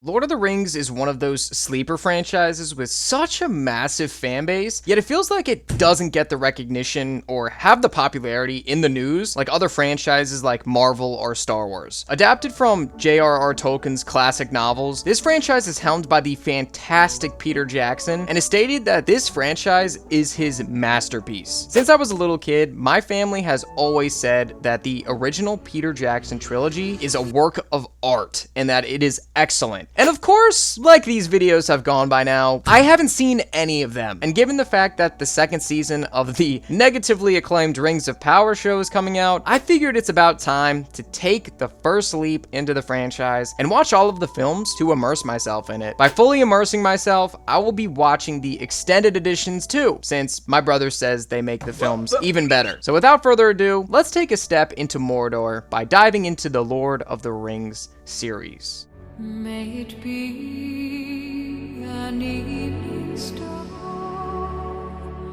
Lord of the Rings is one of those sleeper franchises with such a massive fan base, yet it feels like it doesn't get the recognition or have the popularity in the news like other franchises like Marvel or Star Wars. Adapted from J.R.R. Tolkien's classic novels, this franchise is helmed by the fantastic Peter Jackson, and it's stated that this franchise is his masterpiece. Since I was a little kid, my family has always said that the original Peter Jackson trilogy is a work of art and that it is excellent. And of course, like these videos have gone by now, I haven't seen any of them. And given the fact that the second season of the negatively acclaimed Rings of Power show is coming out, I figured it's about time to take the first leap into the franchise and watch all of the films to immerse myself in it. By fully immersing myself, I will be watching the extended editions too, since my brother says they make the films even better. So without further ado, let's take a step into Mordor by diving into the Lord of the Rings series. May it be an evening star.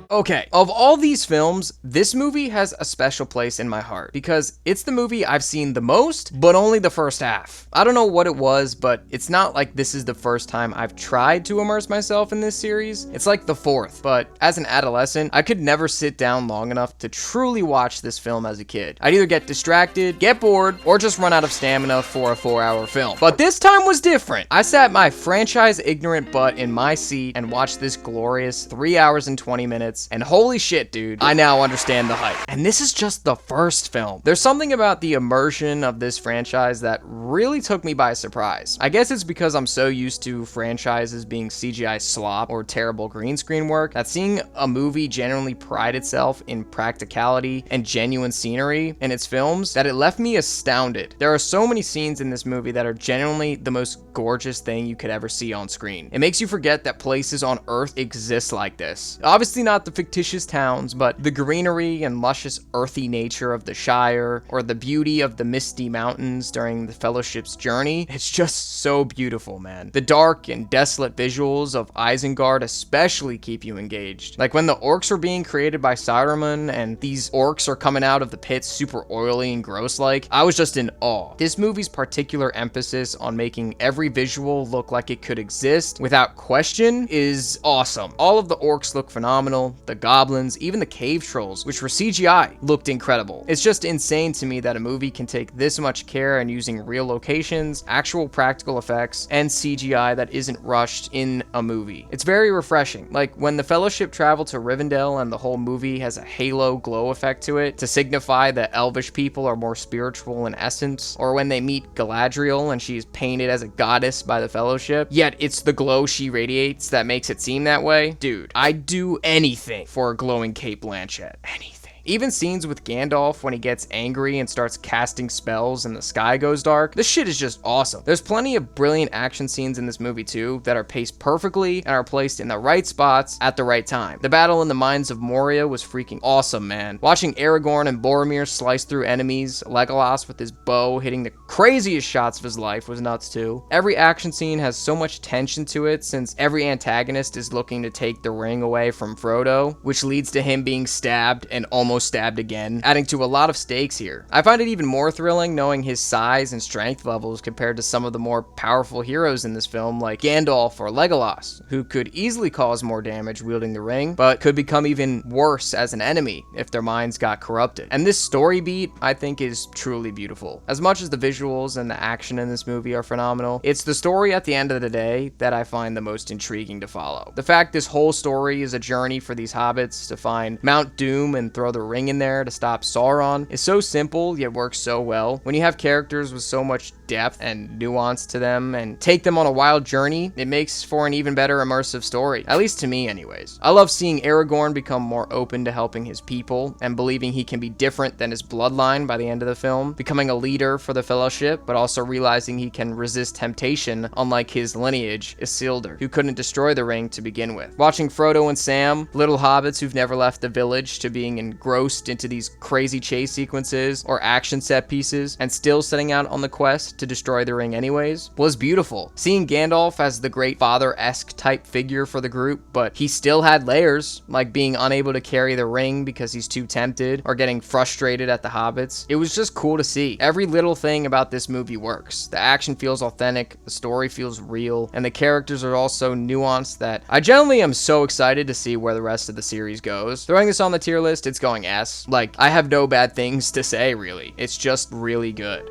Okay, of all these films, this movie has a special place in my heart because it's the movie I've seen the most, but only the first half. I don't know what it was, but it's not like this is the first time I've tried to immerse myself in this series. It's like the fourth, but as an adolescent, I could never sit down long enough to truly watch this film as a kid. I'd either get distracted, get bored, or just run out of stamina for a 4-hour film. But this time was different. I sat my franchise ignorant butt in my seat and watched this glorious 3 hours and 20 minutes. And holy shit, dude, I now understand the hype. And this is just the first film. There's something about the immersion of this franchise that really took me by surprise. I guess it's because I'm so used to franchises being CGI slop or terrible green screen work that seeing a movie genuinely pride itself in practicality and genuine scenery in its films that it left me astounded. There are so many scenes in this movie that are genuinely the most gorgeous thing you could ever see on screen. It makes you forget that places on Earth exist like this. Obviously not the fictitious towns, but the greenery and luscious earthy nature of the Shire, or the beauty of the misty mountains during the Fellowship's journey. It's just so beautiful, man. The dark and desolate visuals of Isengard especially keep you engaged. Like when the orcs are being created by Saruman and these orcs are coming out of the pits super oily and gross like, I was just in awe. This movie's particular emphasis on making every visual look like it could exist without question is awesome. All of the orcs look phenomenal. The goblins, even the cave trolls, which were CGI, looked incredible. It's just insane to me that a movie can take this much care in using real locations, actual practical effects, and CGI that isn't rushed in a movie. It's very refreshing. Like when the Fellowship travel to Rivendell and the whole movie has a halo glow effect to it to signify that elvish people are more spiritual in essence, or when they meet Galadriel and she's painted as a goddess by the Fellowship, yet it's the glow she radiates that makes it seem that way. Dude, I'd do anything for a glowing Cate Blanchett. Anything. Even scenes with Gandalf when he gets angry and starts casting spells and the sky goes dark. This shit is just awesome. There's plenty of brilliant action scenes in this movie too that are paced perfectly and are placed in the right spots at the right time. The battle in the mines of Moria was freaking awesome, man. Watching Aragorn and Boromir slice through enemies, Legolas with his bow hitting the craziest shots of his life was nuts too. Every action scene has so much tension to it since every antagonist is looking to take the ring away from Frodo, which leads to him being stabbed and almost stabbed again, adding to a lot of stakes here. I find it even more thrilling knowing his size and strength levels compared to some of the more powerful heroes in this film like Gandalf or Legolas, who could easily cause more damage wielding the ring, but could become even worse as an enemy if their minds got corrupted. And this story beat, I think, is truly beautiful. As much as the visuals and the action in this movie are phenomenal, it's the story at the end of the day that I find the most intriguing to follow. The fact this whole story is a journey for these hobbits to find Mount Doom and throw the ring in there to stop Sauron is so simple yet works so well. When you have characters with so much depth and nuance to them and take them on a wild journey, it makes for an even better immersive story, at least to me anyways. I love seeing Aragorn become more open to helping his people and believing he can be different than his bloodline by the end of the film, becoming a leader for the Fellowship, but also realizing he can resist temptation unlike his lineage, Isildur, who couldn't destroy the ring to begin with. Watching Frodo and Sam, little hobbits who've never left the village, to being engrossed into these crazy chase sequences or action set pieces and still setting out on the quest to destroy the ring anyways, was beautiful. Seeing Gandalf as the great father-esque type figure for the group, but he still had layers, like being unable to carry the ring because he's too tempted, or getting frustrated at the hobbits. It was just cool to see. Every little thing about this movie works. The action feels authentic, the story feels real, and the characters are also nuanced that I generally am so excited to see where the rest of the series goes. Throwing this on the tier list, it's going S. Like, I have no bad things to say, really. It's just really good.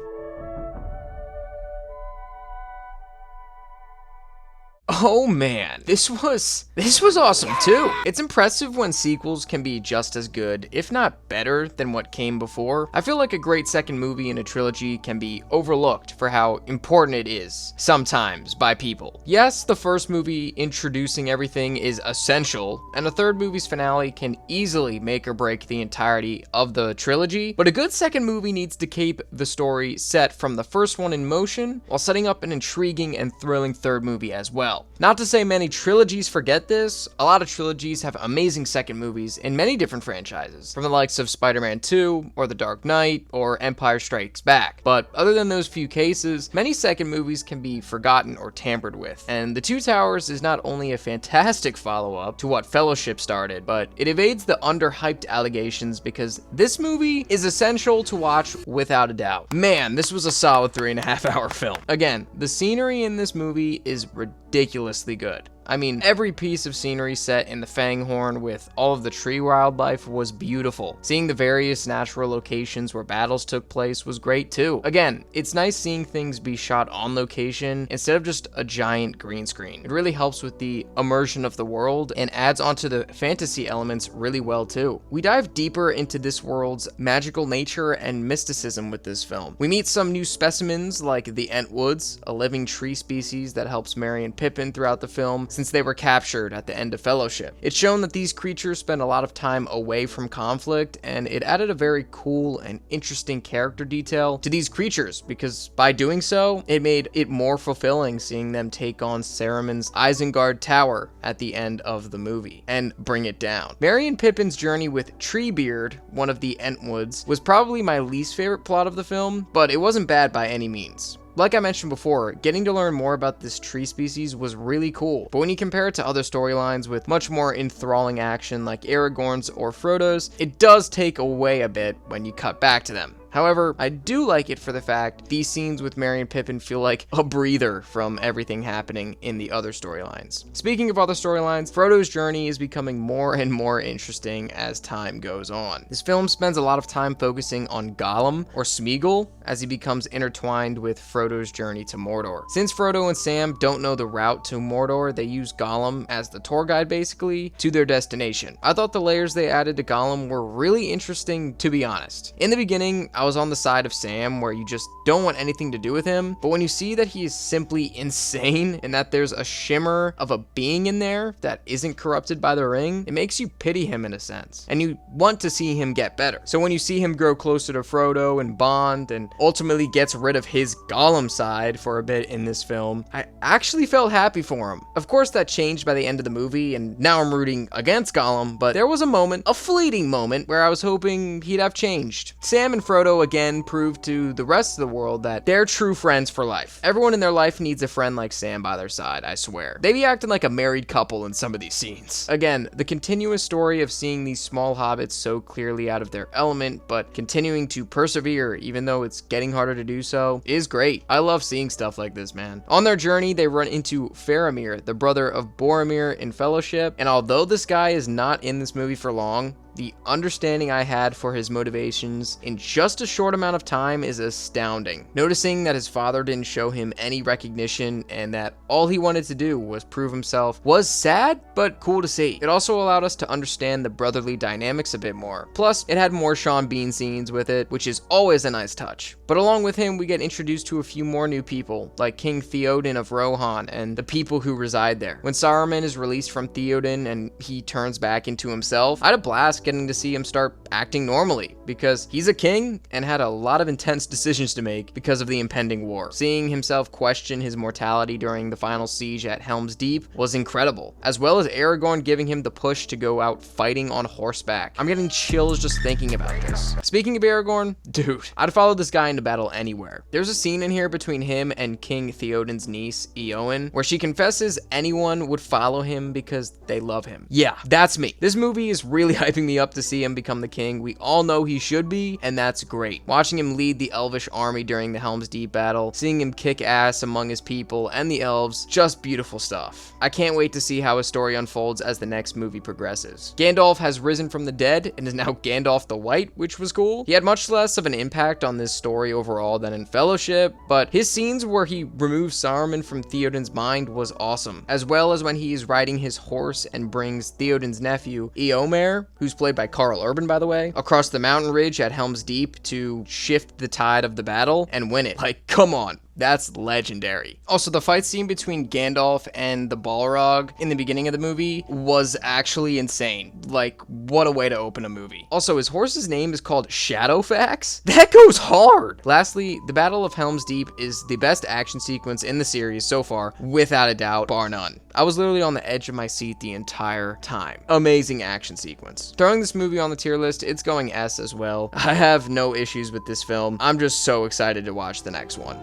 Oh man, this was awesome too. It's impressive when sequels can be just as good, if not better, than what came before. I feel like a great second movie in a trilogy can be overlooked for how important it is, sometimes, by people. Yes, the first movie introducing everything is essential, and a third movie's finale can easily make or break the entirety of the trilogy, but a good second movie needs to keep the story set from the first one in motion, while setting up an intriguing and thrilling third movie as well. Not to say many trilogies forget this, a lot of trilogies have amazing second movies in many different franchises, from the likes of Spider-Man 2, or The Dark Knight, or Empire Strikes Back. But other than those few cases, many second movies can be forgotten or tampered with, and The Two Towers is not only a fantastic follow-up to what Fellowship started, but it evades the underhyped allegations because this movie is essential to watch without a doubt. Man, this was a solid 3.5-hour film. Again, the scenery in this movie is ridiculously good. I mean, every piece of scenery set in the Fanghorn with all of the tree wildlife was beautiful. Seeing the various natural locations where battles took place was great too. Again, it's nice seeing things be shot on location instead of just a giant green screen. It really helps with the immersion of the world and adds onto the fantasy elements really well too. We dive deeper into this world's magical nature and mysticism with this film. We meet some new specimens like the Entwoods, a living tree species that helps Merry and Pippin throughout the film, since they were captured at the end of Fellowship. It's shown that these creatures spend a lot of time away from conflict, and it added a very cool and interesting character detail to these creatures, because by doing so, it made it more fulfilling seeing them take on Saruman's Isengard Tower at the end of the movie, and bring it down. Merry and Pippin's journey with Treebeard, one of the Entwoods, was probably my least favorite plot of the film, but it wasn't bad by any means. Like I mentioned before, getting to learn more about this tree species was really cool, but when you compare it to other storylines with much more enthralling action like Aragorn's or Frodo's, it does take away a bit when you cut back to them. However, I do like it for the fact these scenes with Merry and Pippin feel like a breather from everything happening in the other storylines. Speaking of other storylines, Frodo's journey is becoming more and more interesting as time goes on. This film spends a lot of time focusing on Gollum, or Smeagol, as he becomes intertwined with Frodo's journey to Mordor. Since Frodo and Sam don't know the route to Mordor, they use Gollum as the tour guide basically to their destination. I thought the layers they added to Gollum were really interesting, to be honest. In the beginning, I was on the side of Sam where you just don't want anything to do with him, but when you see that he is simply insane and that there's a shimmer of a being in there that isn't corrupted by the ring, it makes you pity him in a sense, and you want to see him get better. So when you see him grow closer to Frodo and bond and ultimately gets rid of his Gollum side for a bit in this film, I actually felt happy for him. Of course that changed by the end of the movie and now I'm rooting against Gollum, but there was a moment, a fleeting moment, where I was hoping he'd have changed. Sam and Frodo again proved to the rest of the world that they're true friends for life. Everyone in their life needs a friend like Sam by their side, I swear. They be acting like a married couple in some of these scenes. Again, the continuous story of seeing these small hobbits so clearly out of their element, but continuing to persevere even though it's getting harder to do so, is great. I love seeing stuff like this, man. On their journey, they run into Faramir, the brother of Boromir in Fellowship, and although this guy is not in this movie for long, the understanding I had for his motivations in just a short amount of time is astounding. Noticing that his father didn't show him any recognition and that all he wanted to do was prove himself was sad, but cool to see. It also allowed us to understand the brotherly dynamics a bit more. Plus, it had more Sean Bean scenes with it, which is always a nice touch. But along with him, we get introduced to a few more new people, like King Theoden of Rohan and the people who reside there. When Saruman is released from Theoden and he turns back into himself, I had a blast getting to see him start acting normally, because he's a king and had a lot of intense decisions to make because of the impending war. Seeing himself question his mortality during the final siege at Helm's Deep was incredible, as well as Aragorn giving him the push to go out fighting on horseback. I'm getting chills just thinking about this. Speaking of Aragorn, dude, I'd follow this guy into battle anywhere. There's a scene in here between him and King Theoden's niece, Eowyn, where she confesses anyone would follow him because they love him. Yeah, that's me. This movie is really hyping me up to see him become the king we all know he should be, and that's great. Watching him lead the Elvish army during the Helm's Deep battle, seeing him kick ass among his people and the elves, just beautiful stuff. I can't wait to see how his story unfolds as the next movie progresses. Gandalf has risen from the dead and is now Gandalf the White, which was cool. He had much less of an impact on this story overall than in Fellowship, but his scenes where he removes Saruman from Theoden's mind was awesome, as well as when he is riding his horse and brings Theoden's nephew, Eomer, who's played by Karl Urban by the way, across the mountain ridge at Helm's Deep to shift the tide of the battle and win it. Like, come on. That's legendary. Also, the fight scene between Gandalf and the Balrog in the beginning of the movie was actually insane. Like, what a way to open a movie. Also, his horse's name is called Shadowfax? That goes hard! Lastly, the Battle of Helm's Deep is the best action sequence in the series so far, without a doubt, bar none. I was literally on the edge of my seat the entire time. Amazing action sequence. Throwing this movie on the tier list, it's going S as well. I have no issues with this film. I'm just so excited to watch the next one.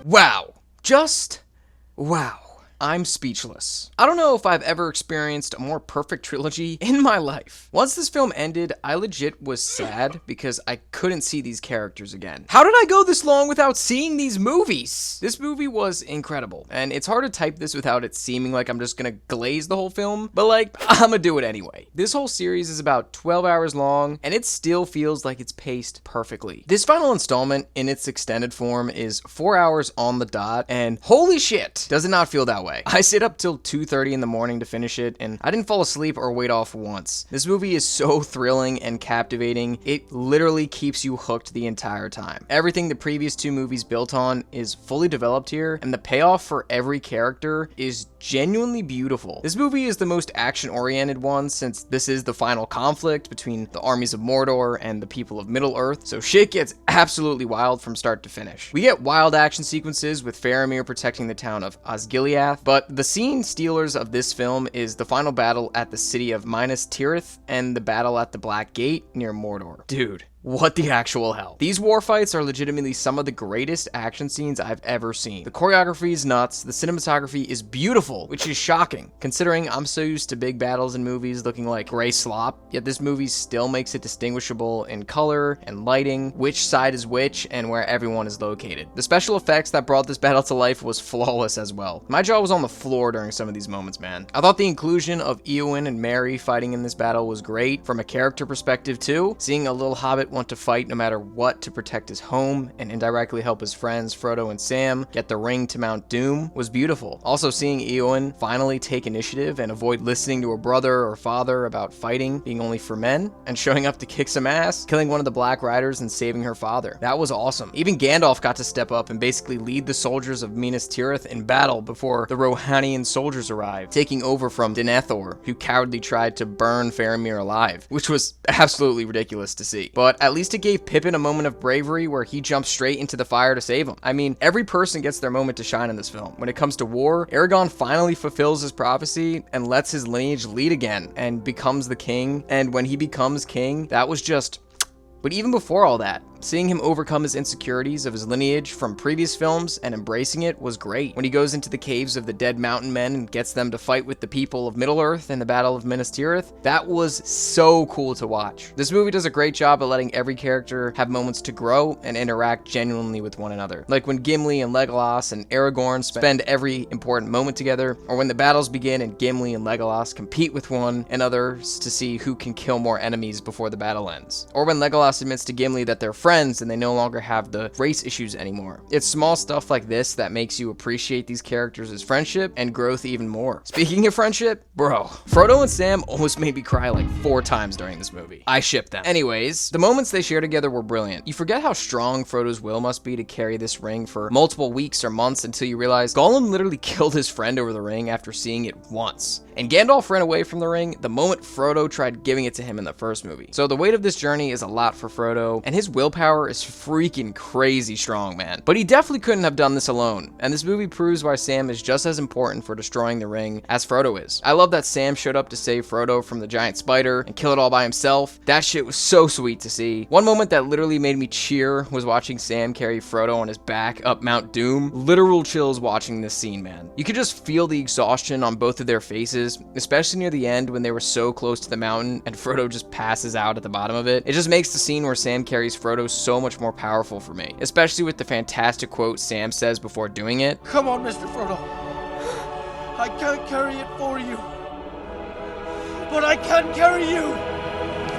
Wow. Just wow. I'm speechless. I don't know if I've ever experienced a more perfect trilogy in my life. Once this film ended, I legit was sad because I couldn't see these characters again. How did I go this long without seeing these movies? This movie was incredible, and it's hard to type this without it seeming like I'm just gonna glaze the whole film, but like, I'ma do it anyway. This whole series is about 12 hours long, and it still feels like it's paced perfectly. This final installment, in its extended form, is 4 hours on the dot, and holy shit, does it not feel that way. I stayed up till 2:30 in the morning to finish it, and I didn't fall asleep or wait off once. This movie is so thrilling and captivating, it literally keeps you hooked the entire time. Everything the previous two movies built on is fully developed here, and the payoff for every character is genuinely beautiful. This movie is the most action-oriented one since this is the final conflict between the armies of Mordor and the people of Middle-earth, so shit gets absolutely wild from start to finish. We get wild action sequences with Faramir protecting the town of Osgiliath, but the scene stealers of this film is the final battle at the city of Minas Tirith and the battle at the Black Gate near Mordor. Dude. What the actual hell? These war fights are legitimately some of the greatest action scenes I've ever seen. The choreography is nuts, the cinematography is beautiful, which is shocking, considering I'm so used to big battles in movies looking like gray slop, yet this movie still makes it distinguishable in color and lighting, which side is which, and where everyone is located. The special effects that brought this battle to life was flawless as well. My jaw was on the floor during some of these moments, man. I thought the inclusion of Eowyn and Merry fighting in this battle was great, from a character perspective too. Seeing a little hobbit want to fight no matter what to protect his home and indirectly help his friends Frodo and Sam get the ring to Mount Doom was beautiful. Also seeing Eowyn finally take initiative and avoid listening to her brother or father about fighting being only for men and showing up to kick some ass, killing one of the Black Riders and saving her father. That was awesome. Even Gandalf got to step up and basically lead the soldiers of Minas Tirith in battle before the Rohanian soldiers arrived, taking over from Denethor, who cowardly tried to burn Faramir alive, which was absolutely ridiculous to see. But at least it gave Pippin a moment of bravery where he jumped straight into the fire to save him. I mean, every person gets their moment to shine in this film. When it comes to war, Aragorn finally fulfills his prophecy and lets his lineage lead again and becomes the king. And when he becomes king, that was just... But even before all that, seeing him overcome his insecurities of his lineage from previous films and embracing it was great. When he goes into the caves of the dead mountain men and gets them to fight with the people of Middle-earth in the Battle of Minas Tirith, that was so cool to watch. This movie does a great job at letting every character have moments to grow and interact genuinely with one another. Like when Gimli and Legolas and Aragorn spend every important moment together, or when the battles begin and Gimli and Legolas compete with one another to see who can kill more enemies before the battle ends. Or when Legolas admits to Gimli that they're friends and they no longer have the race issues anymore. It's small stuff like this that makes you appreciate these characters' friendship and growth even more. Speaking of friendship, bro, Frodo and Sam almost made me cry like 4 times during this movie. I ship them. Anyways, the moments they share together were brilliant. You forget how strong Frodo's will must be to carry this ring for multiple weeks or months until you realize Gollum literally killed his friend over the ring after seeing it once. And Gandalf ran away from the ring the moment Frodo tried giving it to him in the first movie. So the weight of this journey is a lot for Frodo, and his willpower is freaking crazy strong, man. But he definitely couldn't have done this alone, and this movie proves why Sam is just as important for destroying the ring as Frodo is. I love that Sam showed up to save Frodo from the giant spider and kill it all by himself. That shit was so sweet to see. One moment that literally made me cheer was watching Sam carry Frodo on his back up Mount Doom. Literal chills watching this scene, man. You could just feel the exhaustion on both of their faces, especially near the end when they were so close to the mountain and Frodo just passes out at the bottom of it. It just makes the scene where Sam carries Frodo so much more powerful for me, especially with the fantastic quote Sam says before doing it. Come on, Mr. Frodo. I can't carry it for you, but I can carry you.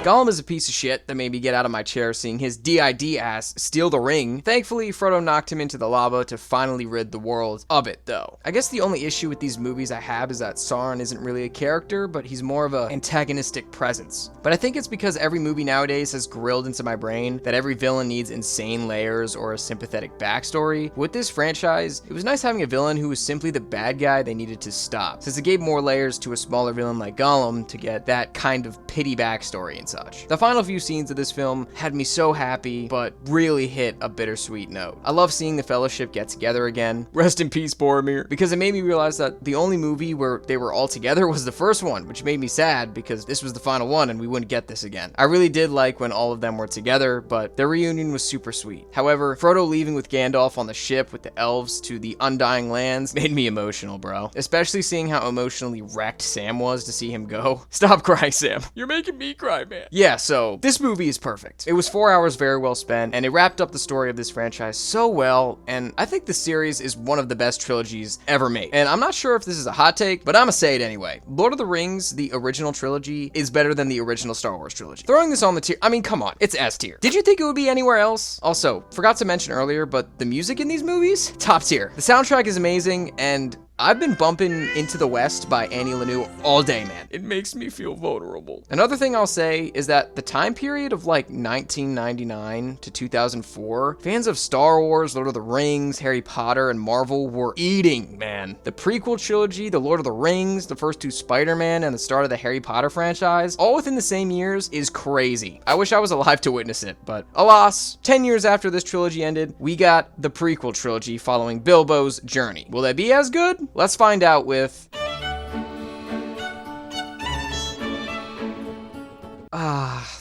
Gollum is a piece of shit that made me get out of my chair seeing his DID ass steal the ring. Thankfully, Frodo knocked him into the lava to finally rid the world of it, though. I guess the only issue with these movies I have is that Sauron isn't really a character, but he's more of an antagonistic presence. But I think it's because every movie nowadays has grilled into my brain that every villain needs insane layers or a sympathetic backstory. With this franchise, it was nice having a villain who was simply the bad guy they needed to stop, since it gave more layers to a smaller villain like Gollum to get that kind of pity backstory and such. The final few scenes of this film had me so happy, but really hit a bittersweet note. I love seeing the Fellowship get together again. Rest in peace, Boromir. Because it made me realize that the only movie where they were all together was the first one, which made me sad because this was the final one and we wouldn't get this again. I really did like when all of them were together, but their reunion was super sweet. However, Frodo leaving with Gandalf on the ship with the elves to the Undying Lands made me emotional, bro. Especially seeing how emotionally wrecked Sam was to see him go. Stop crying, Sam. You're making me cry, man. Yeah, so this movie is perfect. It was 4 hours very well spent, and it wrapped up the story of this franchise so well, and I think the series is one of the best trilogies ever made. And I'm not sure if this is a hot take, but I'm gonna say it anyway. Lord of the Rings, the original trilogy, is better than the original Star Wars trilogy. Throwing this on the tier, I mean, come on, it's S tier. Did you think it would be anywhere else? Also, forgot to mention earlier, but the music in these movies, top tier. The soundtrack is amazing, and I've been bumping Into the West by Annie Lennox all day, man. It makes me feel vulnerable. Another thing I'll say is that the time period of like 1999 to 2004, fans of Star Wars, Lord of the Rings, Harry Potter, and Marvel were eating, man. The prequel trilogy, the Lord of the Rings, the first 2 Spider-Man, and the start of the Harry Potter franchise, all within the same years, is crazy. I wish I was alive to witness it, but alas, 10 years after this trilogy ended, we got the prequel trilogy following Bilbo's journey. Will they be as good? Let's find out with...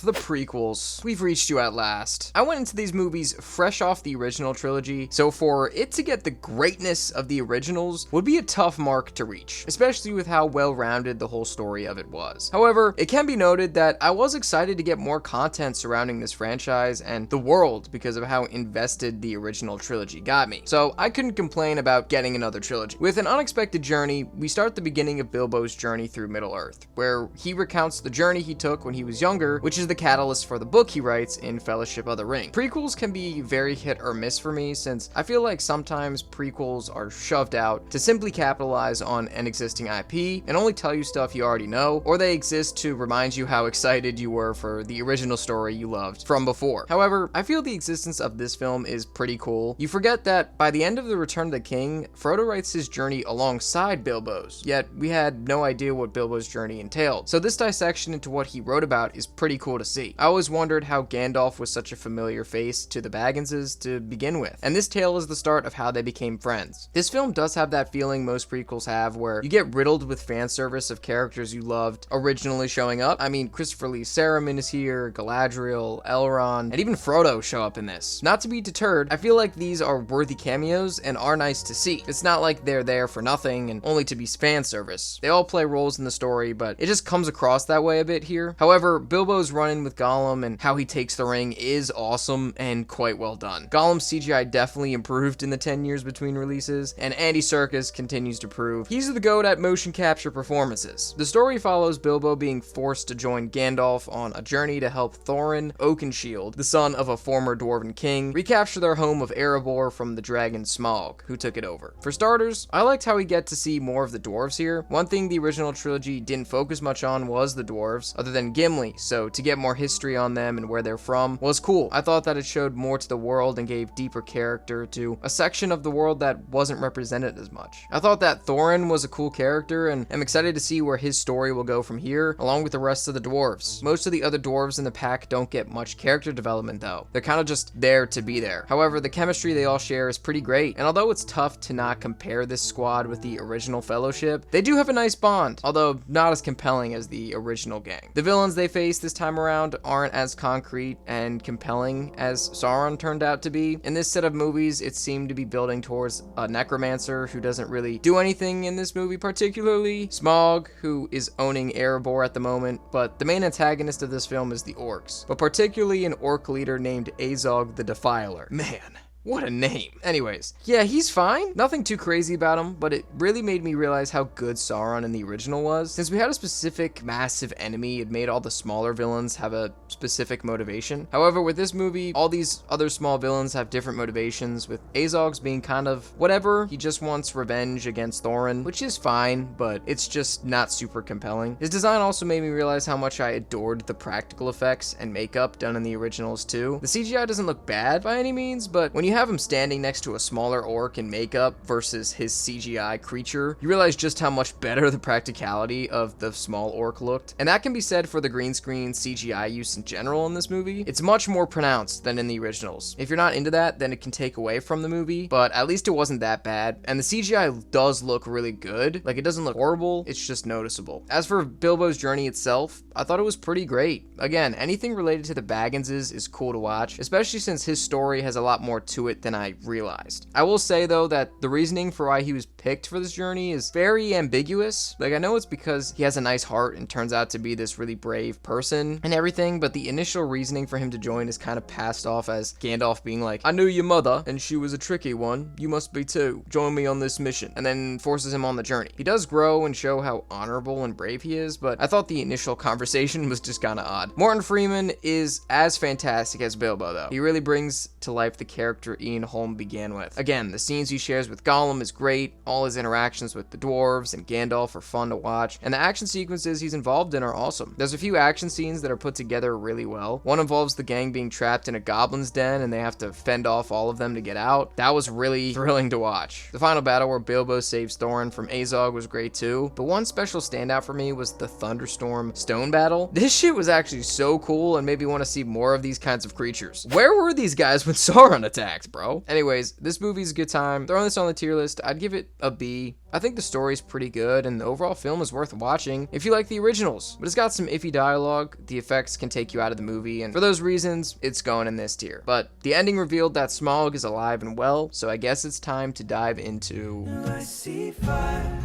the prequels. We've reached you at last. I went into these movies fresh off the original trilogy, so for it to get the greatness of the originals would be a tough mark to reach, especially with how well-rounded the whole story of it was. However, it can be noted that I was excited to get more content surrounding this franchise and the world because of how invested the original trilogy got me. So I couldn't complain about getting another trilogy. With An Unexpected Journey, we start the beginning of Bilbo's journey through Middle-earth, where he recounts the journey he took when he was younger, which is the catalyst for the book he writes in Fellowship of the Ring. Prequels can be very hit or miss for me, since I feel like sometimes prequels are shoved out to simply capitalize on an existing IP and only tell you stuff you already know, or they exist to remind you how excited you were for the original story you loved from before. However, I feel the existence of this film is pretty cool. You forget that by the end of The Return of the King, Frodo writes his journey alongside Bilbo's, yet we had no idea what Bilbo's journey entailed. So this dissection into what he wrote about is pretty cool to see. I always wondered how Gandalf was such a familiar face to the Bagginses to begin with, and this tale is the start of how they became friends. This film does have that feeling most prequels have, where you get riddled with fan service of characters you loved originally showing up. I mean, Christopher Lee Saruman is here, Galadriel, Elrond, and even Frodo show up in this. Not to be deterred, I feel like these are worthy cameos and are nice to see. It's not like they're there for nothing and only to be fan service. They all play roles in the story, but it just comes across that way a bit here. However, Bilbo's run run-in with Gollum and how he takes the ring is awesome and quite well done. Gollum's CGI definitely improved in the 10 years between releases, and Andy Serkis continues to prove he's the GOAT at motion capture performances. The story follows Bilbo being forced to join Gandalf on a journey to help Thorin Oakenshield, the son of a former dwarven king, recapture their home of Erebor from the dragon Smaug, who took it over. For starters, I liked how we get to see more of the dwarves here. One thing the original trilogy didn't focus much on was the dwarves, other than Gimli, so to get more history on them and where they're from was cool. I thought that it showed more to the world and gave deeper character to a section of the world that wasn't represented as much. I thought that Thorin was a cool character, and I'm excited to see where his story will go from here, along with the rest of the dwarves. Most of the other dwarves in the pack don't get much character development though. They're kind of just there to be there. However, the chemistry they all share is pretty great, and although it's tough to not compare this squad with the original Fellowship, they do have a nice bond, although not as compelling as the original gang. The villains they face this time around aren't as concrete and compelling as Sauron turned out to be. In this set of movies, it seemed to be building towards a necromancer who doesn't really do anything in this movie particularly, Smaug, who is owning Erebor at the moment, but the main antagonist of this film is the orcs, but particularly an orc leader named Azog the Defiler. Man, what a name. Anyways, yeah, he's fine. Nothing too crazy about him, but it really made me realize how good Sauron in the original was. Since we had a specific massive enemy, it made all the smaller villains have a specific motivation. However, with this movie, all these other small villains have different motivations, with Azog's being kind of whatever. He just wants revenge against Thorin, which is fine, but it's just not super compelling. His design also made me realize how much I adored the practical effects and makeup done in the originals too. The CGI doesn't look bad by any means, but when you have him standing next to a smaller orc in makeup versus his CGI creature, you realize just how much better the practicality of the small orc looked. And that can be said for the green screen CGI use in general in this movie. It's much more pronounced than in the originals. If you're not into that, then it can take away from the movie, but at least it wasn't that bad. And the CGI does look really good. Like, it doesn't look horrible, it's just noticeable. As for Bilbo's journey itself, I thought it was pretty great. Again, anything related to the Bagginses is cool to watch, especially since his story has a lot more to it than I realized. I will say though that the reasoning for why he was picked for this journey is very ambiguous. Like, I know it's because he has a nice heart and turns out to be this really brave person and everything, but the initial reasoning for him to join is kind of passed off as Gandalf being like, I knew your mother and she was a tricky one, you must be too, join me on this mission, and then forces him on the journey. He does grow and show how honorable and brave he is, but I thought the initial conversation was just kind of odd. Morton Freeman is as fantastic as Bilbo though. He really brings to life the character Ian Holm began with. Again, the scenes he shares with Gollum is great, all his interactions with the dwarves and Gandalf are fun to watch, and the action sequences he's involved in are awesome. There's a few action scenes that are put together really well. One involves the gang being trapped in a goblin's den and they have to fend off all of them to get out. That was really thrilling to watch. The final battle where Bilbo saves Thorin from Azog was great too, but one special standout for me was the Thunderstorm Stone battle. This shit was actually so cool and made me want to see more of these kinds of creatures. Where were these guys when Sauron attacked, bro? Anyways, this movie's a good time. Throwing this on the tier list, I'd give it a B. I think the story's pretty good, and the overall film is worth watching if you like the originals, but it's got some iffy dialogue, the effects can take you out of the movie, and for those reasons, it's going in this tier. But the ending revealed that Smaug is alive and well, so I guess it's time to dive into... I see fire.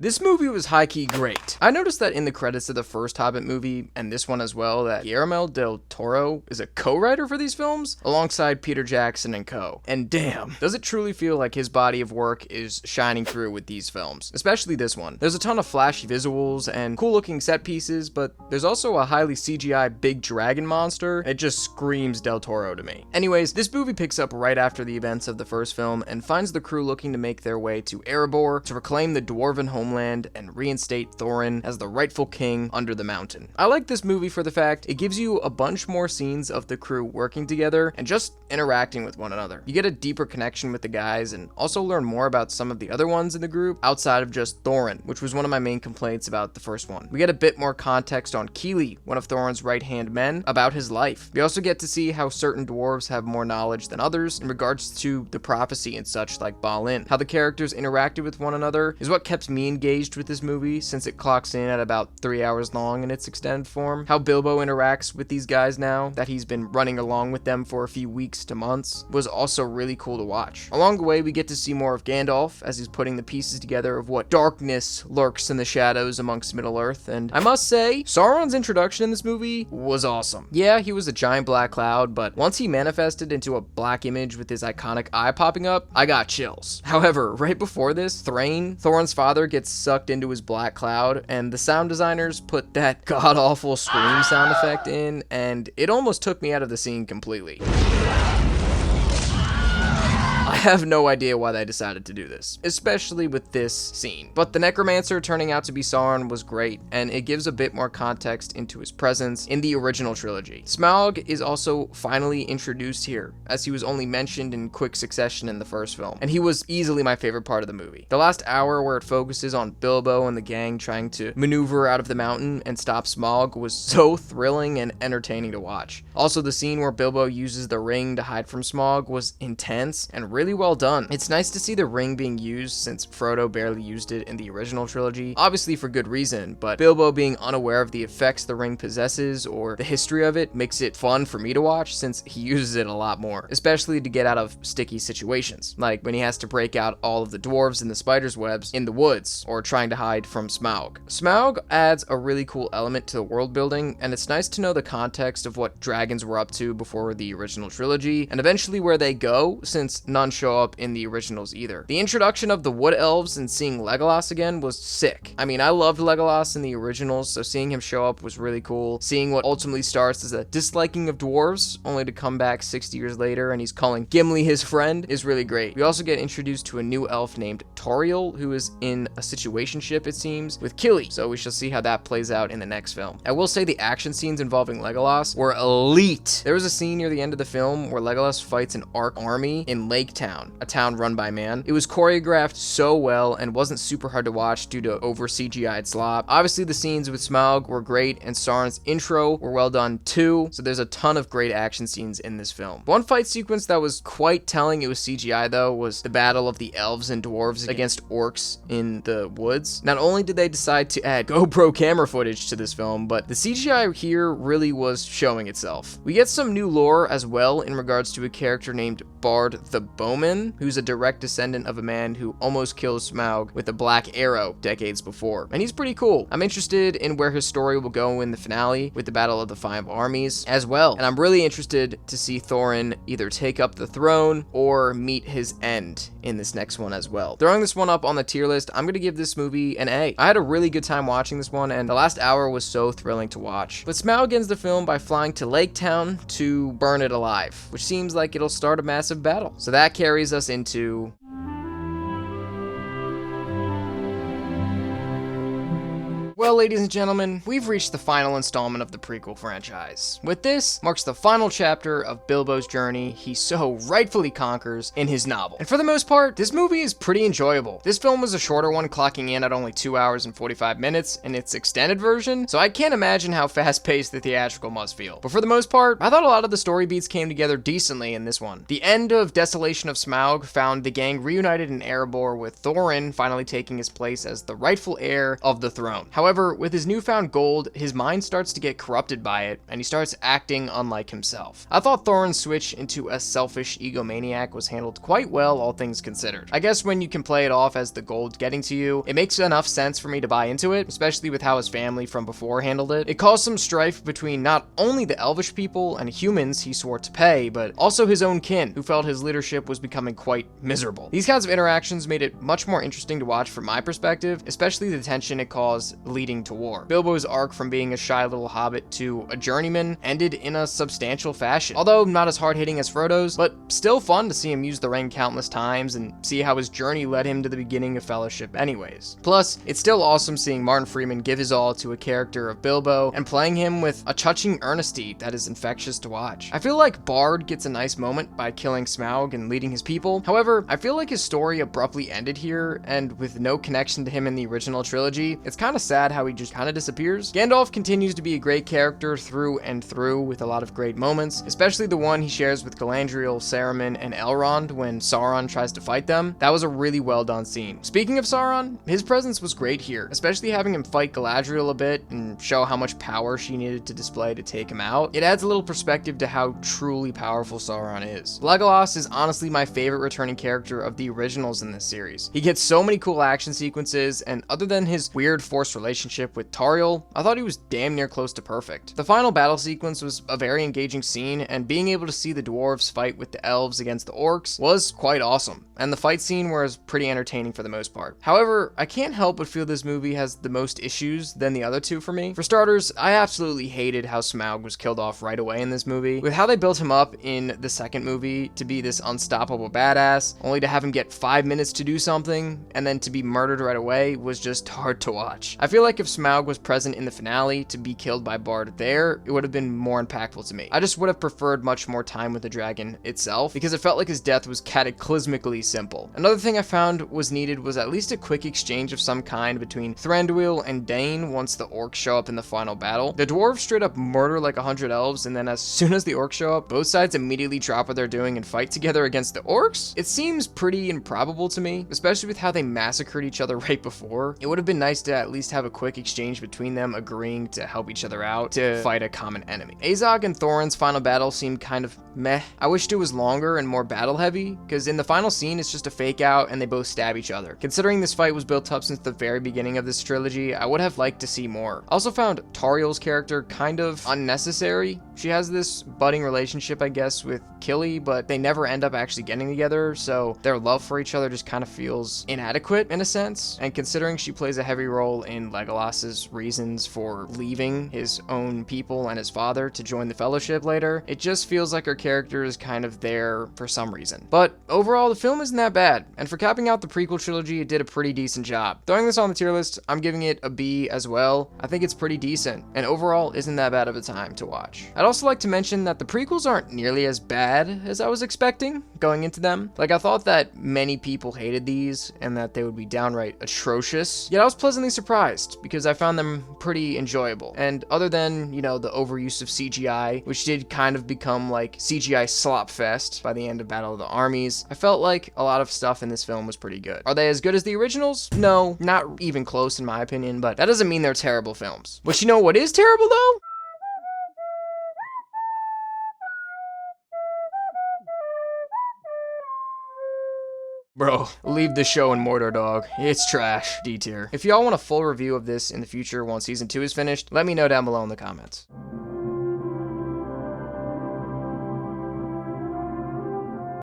This movie was high-key great. I noticed that in the credits of the first Hobbit movie, and this one as well, that Guillermo del Toro is a co-writer for these films, alongside Peter Jackson and co. And damn, does it truly feel like his body of work is shining through with these films, especially this one. There's a ton of flashy visuals and cool-looking set pieces, but there's also a highly CGI big dragon monster. It just screams Del Toro to me. Anyways, this movie picks up right after the events of the first film and finds the crew looking to make their way to Erebor to reclaim the dwarven homeland and reinstate Thorin as the rightful king under the mountain. I like this movie for the fact it gives you a bunch more scenes of the crew working together and just interacting with one another. You get a deeper connection with the guys and also learn more about some of the other ones in the group outside of just Thorin, which was one of my main complaints about the first one. We get a bit more context on Keeley, one of Thorin's right-hand men, about his life. We also get to see how certain dwarves have more knowledge than others in regards to the prophecy and such like Balin. How the characters interacted with one another is what kept me engaged engaged with this movie since it clocks in at about 3 hours long in its extended form. How Bilbo interacts with these guys now that he's been running along with them for a few weeks to months was also really cool to watch. Along the way, we get to see more of Gandalf as he's putting the pieces together of what darkness lurks in the shadows amongst Middle-earth, and I must say, Sauron's introduction in this movie was awesome. Yeah, he was a giant black cloud, but once he manifested into a black image with his iconic eye popping up, I got chills. However, right before this, Thrain, Thorin's father, gets sucked into his black cloud, and the sound designers put that god-awful scream sound effect in, and it almost took me out of the scene completely. I have no idea why they decided to do this, especially with this scene. But the Necromancer turning out to be Sauron was great, and it gives a bit more context into his presence in the original trilogy. Smaug is also finally introduced here, as he was only mentioned in quick succession in the first film, and he was easily my favorite part of the movie. The last hour where it focuses on Bilbo and the gang trying to maneuver out of the mountain and stop Smaug was so thrilling and entertaining to watch. Also, the scene where Bilbo uses the ring to hide from Smaug was intense and really well done. It's nice to see the ring being used since Frodo barely used it in the original trilogy, obviously for good reason, but Bilbo being unaware of the effects the ring possesses or the history of it makes it fun for me to watch since he uses it a lot more, especially to get out of sticky situations, like when he has to break out all of the dwarves in the spider's webs in the woods or trying to hide from Smaug. Smaug adds a really cool element to the world building, and it's nice to know the context of what dragons were up to before the original trilogy and eventually where they go, since none show up in the originals either. The introduction of the wood elves and seeing Legolas again was sick. I mean, I loved Legolas in the originals, so seeing him show up was really cool. Seeing what ultimately starts as a disliking of dwarves, only to come back 60 years later and he's calling Gimli his friend, is really great. We also get introduced to a new elf named Tauriel, who is in a situationship, it seems, with Kili, so we shall see how that plays out in the next film. I will say the action scenes involving Legolas were elite. There was a scene near the end of the film where Legolas fights an orc army in Lake Town, a town run by man. It was choreographed so well and wasn't super hard to watch due to over CGI'd slop. Obviously, the scenes with Smaug were great, and Sauron's intro were well done too, so there's a ton of great action scenes in this film. One fight sequence that was quite telling it was CGI though was the battle of the elves and dwarves against orcs in the woods. Not only did they decide to add GoPro camera footage to this film, but the CGI here really was showing itself. We get some new lore as well in regards to a character named Bard the Bowman, who's a direct descendant of a man who almost kills Smaug with a black arrow decades before, and he's pretty cool. I'm interested in where his story will go in the finale with the Battle of the Five Armies as well, and I'm really interested to see Thorin either take up the throne or meet his end in this next one as well. Throwing this one up on the tier list, I'm gonna give this movie an A. I had a really good time watching this one, and the last hour was so thrilling to watch. But Smaug ends the film by flying to Lake Town to burn it alive, which seems like it'll start a massive battle. So that carries us into Well, ladies and gentlemen, we've reached the final installment of the prequel franchise. With this, marks the final chapter of Bilbo's journey he so rightfully conquers in his novel. And for the most part, this movie is pretty enjoyable. This film was a shorter one, clocking in at only 2 hours and 45 minutes in its extended version, so I can't imagine how fast-paced the theatrical must feel. But for the most part, I thought a lot of the story beats came together decently in this one. The end of Desolation of Smaug found the gang reunited in Erebor, with Thorin finally taking his place as the rightful heir of the throne. However, with his newfound gold, his mind starts to get corrupted by it, and he starts acting unlike himself. I thought Thorin's switch into a selfish egomaniac was handled quite well, all things considered. I guess when you can play it off as the gold getting to you, it makes enough sense for me to buy into it, especially with how his family from before handled it. It caused some strife between not only the elvish people and humans he swore to pay, but also his own kin, who felt his leadership was becoming quite miserable. These kinds of interactions made it much more interesting to watch from my perspective, especially the tension it caused leading to war. Bilbo's arc from being a shy little hobbit to a journeyman ended in a substantial fashion, although not as hard-hitting as Frodo's, but still fun to see him use the ring countless times and see how his journey led him to the beginning of Fellowship anyways. Plus, it's still awesome seeing Martin Freeman give his all to a character of Bilbo and playing him with a touching earnesty that is infectious to watch. I feel like Bard gets a nice moment by killing Smaug and leading his people. However, I feel like his story abruptly ended here, and with no connection to him in the original trilogy, it's kind of sad how he just kind of disappears. Gandalf continues to be a great character through and through with a lot of great moments, especially the one he shares with Galadriel, Saruman, and Elrond when Sauron tries to fight them. That was a really well done scene. Speaking of Sauron, his presence was great here, especially having him fight Galadriel a bit and show how much power she needed to display to take him out. It adds a little perspective to how truly powerful Sauron is. Legolas is honestly my favorite returning character of the originals in this series. He gets so many cool action sequences, and other than his weird forced relationship with Tauriel, I thought he was damn near close to perfect. The final battle sequence was a very engaging scene, and being able to see the dwarves fight with the elves against the orcs was quite awesome, and the fight scene was pretty entertaining for the most part. However, I can't help but feel this movie has the most issues than the other two for me. For starters, I absolutely hated how Smaug was killed off right away in this movie. With how they built him up in the second movie to be this unstoppable badass, only to have him get 5 minutes to do something, and then to be murdered right away was just hard to watch. I feel like if Smaug was present in the finale to be killed by Bard there, it would have been more impactful to me. I just would have preferred much more time with the dragon itself, because it felt like his death was cataclysmically simple. Another thing I found was needed was at least a quick exchange of some kind between Thranduil and Dane once the orcs show up in the final battle. The dwarves straight up murder like 100 elves, and then as soon as the orcs show up, both sides immediately drop what they're doing and fight together against the orcs? It seems pretty improbable to me, especially with how they massacred each other right before. It would have been nice to at least have a quick exchange between them agreeing to help each other out to fight a common enemy. Azog and Thorin's final battle seemed kind of meh. I wished it was longer and more battle heavy, because in the final scene it's just a fake out and they both stab each other. Considering this fight was built up since the very beginning of this trilogy, I would have liked to see more. I also found Tauriel's character kind of unnecessary. She has this budding relationship, I guess, with Killy, but they never end up actually getting together, so their love for each other just kind of feels inadequate in a sense. And considering she plays a heavy role in Legolas's reasons for leaving his own people and his father to join the Fellowship later, it just feels like her character is kind of there for some reason. But overall, the film isn't that bad, and for capping out the prequel trilogy, it did a pretty decent job. Throwing this on the tier list, I'm giving it a B as well. I think it's pretty decent, and overall isn't that bad of a time to watch. I'd also like to mention that the prequels aren't nearly as bad as I was expecting going into them. Like, I thought that many people hated these and that they would be downright atrocious, yet I was pleasantly surprised because I found them pretty enjoyable. And other than, you know, the overuse of CGI, which did kind of become like CGI slop fest by the end of Battle of the Armies, I felt like a lot of stuff in this film was pretty good. Are they as good as the originals? No, not even close in my opinion, but that doesn't mean they're terrible films. But you know what is terrible though? Bro, leave the show in Mordor, dog. It's trash. D tier. If y'all want a full review of this in the future once season 2 is finished, let me know down below in the comments.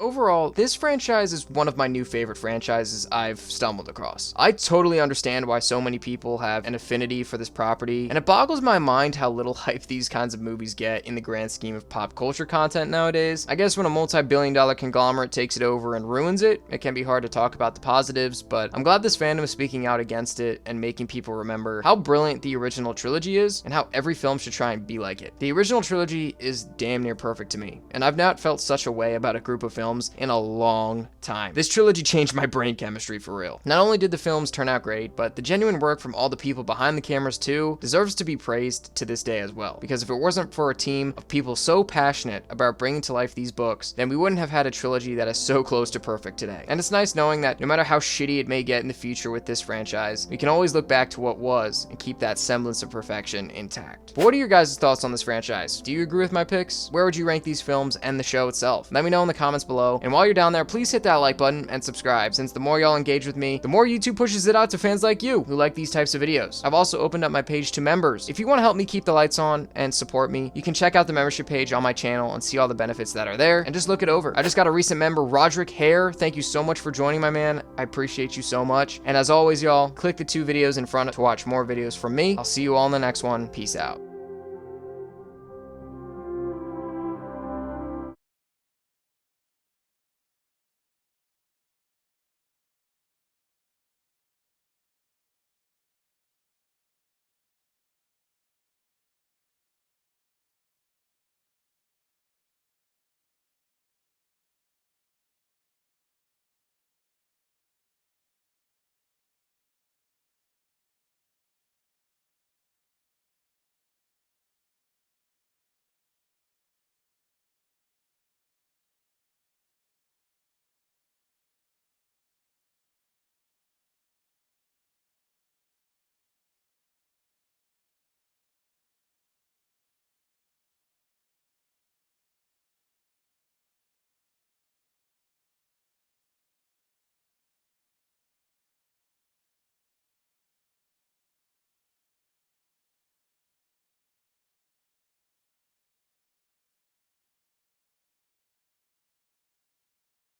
Overall, this franchise is one of my new favorite franchises I've stumbled across. I totally understand why so many people have an affinity for this property, and it boggles my mind how little hype these kinds of movies get in the grand scheme of pop culture content nowadays. I guess when a multi-billion-dollar conglomerate takes it over and ruins it, it can be hard to talk about the positives, but I'm glad this fandom is speaking out against it and making people remember how brilliant the original trilogy is and how every film should try and be like it. The original trilogy is damn near perfect to me, and I've not felt such a way about a group of films in a long time. This trilogy changed my brain chemistry for real. Not only did the films turn out great, but the genuine work from all the people behind the cameras too deserves to be praised to this day as well. Because if it wasn't for a team of people so passionate about bringing to life these books, then we wouldn't have had a trilogy that is so close to perfect today. And it's nice knowing that no matter how shitty it may get in the future with this franchise, we can always look back to what was and keep that semblance of perfection intact. But what are your guys' thoughts on this franchise? Do you agree with my picks? Where would you rank these films and the show itself? Let me know in the comments below. And while you're down there, please hit that like button and subscribe, since the more y'all engage with me, the more YouTube pushes it out to fans like you who like these types of videos. I've also opened up my page to members. If you want to help me keep the lights on and support me, you can check out the membership page on my channel and see all the benefits that are there, and just look it over. I just got a recent member, Roderick Hare. Thank you so much for joining, my man. I appreciate you so much. And as always, y'all, click the 2 videos in front to watch more videos from me. I'll see you all in the next one. Peace out.